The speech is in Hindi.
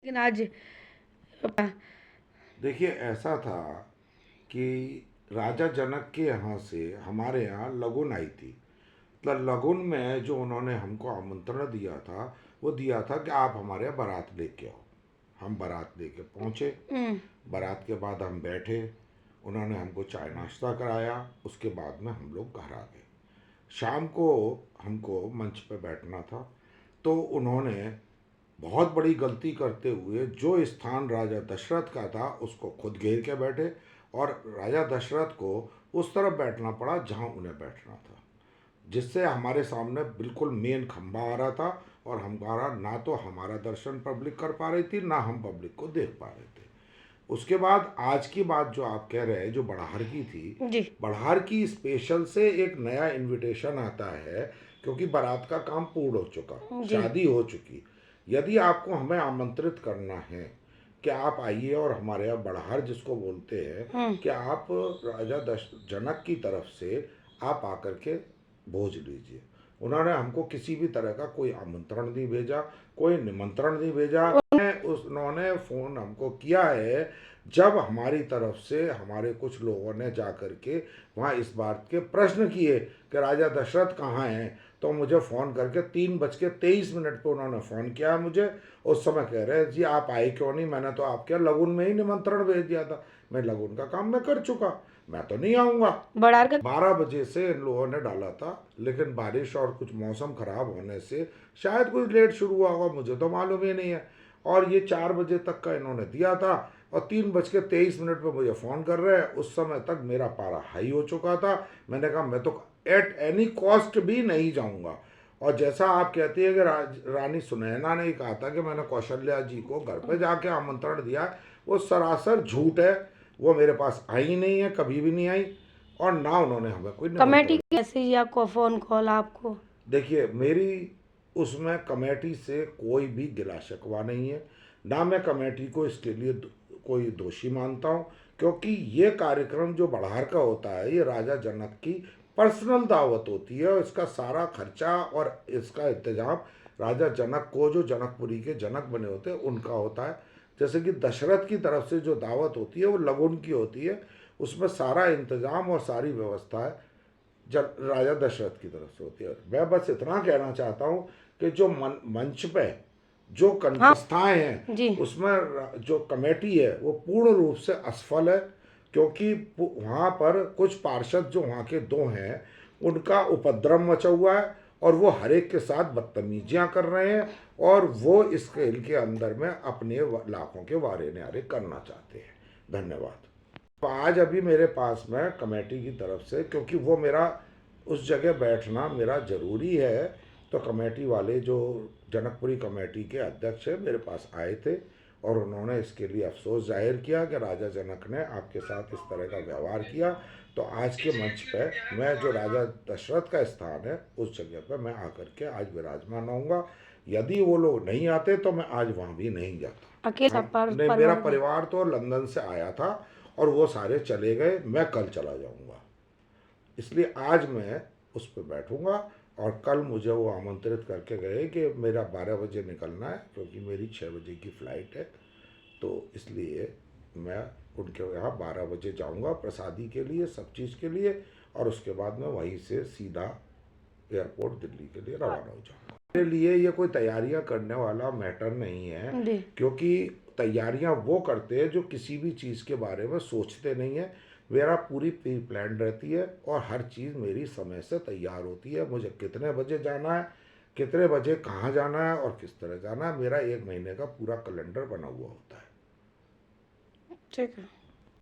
लेकिन आज देखिए, ऐसा था कि राजा जनक के यहाँ से हमारे यहाँ लगुन आई थी। मतलब लगुन में जो उन्होंने हमको आमंत्रण दिया था, वो दिया था कि आप हमारे यहाँ बारात लेके आओ। हम बारात लेके पहुँचे। हम्म। बारात के बाद हम बैठे। उन्होंने हमको चाय नाश्ता कराया। उसके बाद में हम लोग घर आ गए। शाम को हमको मंच पे बैठना था। तो उन्होंने बहुत बड़ी गलती करते हुए जो स्थान राजा दशरथ का था उसको खुद घेर के बैठे, और राजा दशरथ को उस तरफ बैठना पड़ा जहां उन्हें बैठना था, जिससे हमारे सामने बिल्कुल मेन खंबा आ रहा था। और हमारा ना तो हमारा दर्शन पब्लिक कर पा रही थी, ना हम पब्लिक को देख पा रहे थे। उसके बाद आज की बात जो आप कह रहे हैं, जो बड़हार की थी, जी। बड़हार की स्पेशल से एक नया इनविटेशन आता है, क्योंकि बारात का काम पूर्ण हो चुका, जी। शादी हो चुकी। यदि आपको हमें आमंत्रित करना है कि आप आइए और हमारे यहाँ बड़हार जिसको बोलते हैं, हम्म। कि आप राजा जनक की तरफ से आप आकर के भोज लीजिए। उन्होंने हमको किसी भी तरह का कोई आमंत्रण नहीं भेजा, कोई निमंत्रण नहीं भेजा। उन्होंने फ़ोन हमको किया है जब हमारी तरफ से हमारे कुछ लोगों ने जा कर के वहाँ इस बात के प्रश्न किए कि राजा दशरथ कहाँ हैं। तो मुझे फ़ोन करके 3:23 पे उन्होंने फ़ोन किया मुझे। उस समय कह रहे जी आप आए क्यों नहीं, मैंने तो आपके लगुन में ही निमंत्रण भेज दिया था, मैं लगुन का काम मैं कर चुका, मैं तो नहीं आऊँगा। बड़ार का 12 बजे से इन लोगों ने डाला था, लेकिन बारिश और कुछ मौसम खराब होने से शायद कुछ लेट शुरू हुआ होगा, मुझे तो मालूम ही नहीं है। और ये 4 बजे तक का इन्होंने दिया था, और 3:23 पे मुझे फ़ोन कर रहे हैं। उस समय तक मेरा पारा हाई हो चुका था। मैंने कहा मैं तो एट एनी कॉस्ट भी नहीं जाऊंगा। और जैसा आप कहती है कि रानी सुनैना ने कहा था कि मैंने कौशल्या जी को घर पे जाके आमंत्रण दिया, वो सरासर झूठ है। वो मेरे पास आई ही नहीं है, कभी भी नहीं आई, और ना उन्होंने हमें कोई कमेटी निमंत्रण। की मैसेज या को फोन कॉल आपको? देखिए, मेरी उसमें कमेटी से कोई भी गिला शिकवा नहीं है, ना मैं कमेटी को इसके लिए कोई दोषी मानता हूँ। क्योंकि ये कार्यक्रम जो बड़हार का होता है, ये राजा जनक की पर्सनल दावत होती है, और इसका सारा खर्चा और इसका इंतजाम राजा जनक को, जो जनकपुरी के जनक बने होते हैं, उनका होता है। जैसे कि दशरथ की तरफ से जो दावत होती है वो लगुन की होती है, उसमें सारा इंतजाम और सारी व्यवस्था है राजा दशरथ की तरफ से होती है। मैं बस इतना कहना चाहता हूँ कि जो मंच पे जो हाँ व्यवस्थाएं हैं, जी। उसमें जो कमेटी है वो पूर्ण रूप से असफल है। क्योंकि वहाँ पर कुछ पार्षद जो वहाँ के दो हैं, उनका उपद्रव मचा हुआ है, और वो हर एक के साथ बदतमीजियाँ कर रहे हैं, और वो इस खेल के अंदर में अपने लाखों के वारे न्यारे करना चाहते हैं। धन्यवाद। तो आज अभी मेरे पास में कमेटी की तरफ से, क्योंकि वो मेरा उस जगह बैठना मेरा ज़रूरी है, तो कमेटी वाले जो जनकपुरी कमेटी के अध्यक्ष हैं मेरे पास आए थे, और उन्होंने इसके लिए अफसोस जाहिर किया कि राजा जनक ने आपके साथ इस तरह का व्यवहार किया। तो आज के मंच पे मैं, जो राजा दशरथ का स्थान है, उस जगह पे मैं आकर के आज विराजमान होऊंगा। यदि वो लोग नहीं आते तो मैं आज वहाँ भी नहीं जाता। अकेला हम नहीं, मेरा परिवार में? परिवार तो लंदन से आया था, और वो सारे चले गए, मैं कल चला जाऊंगा। इसलिए आज मैं उस पर बैठूंगा। और कल मुझे वो आमंत्रित करके गए कि मेरा 12 बजे निकलना है, क्योंकि मेरी 6 बजे की फ़्लाइट है। तो इसलिए मैं उनके यहाँ 12 बजे जाऊंगा प्रसादी के लिए, सब चीज़ के लिए, और उसके बाद मैं वहीं से सीधा एयरपोर्ट दिल्ली के लिए रवाना हो जाऊंगा। मेरे लिए ये कोई तैयारियां करने वाला मैटर नहीं है, जी। क्योंकि तैयारियां वो करते हैं जो किसी भी चीज़ के बारे में सोचते नहीं है। मेरा पूरी प्री प्लान रहती है, और हर चीज़ मेरी समय से तैयार होती है। मुझे कितने बजे जाना है, कितने बजे कहाँ जाना है, और किस तरह जाना है, मेरा 1 महीने का पूरा कैलेंडर बना हुआ होता है। ठीक है।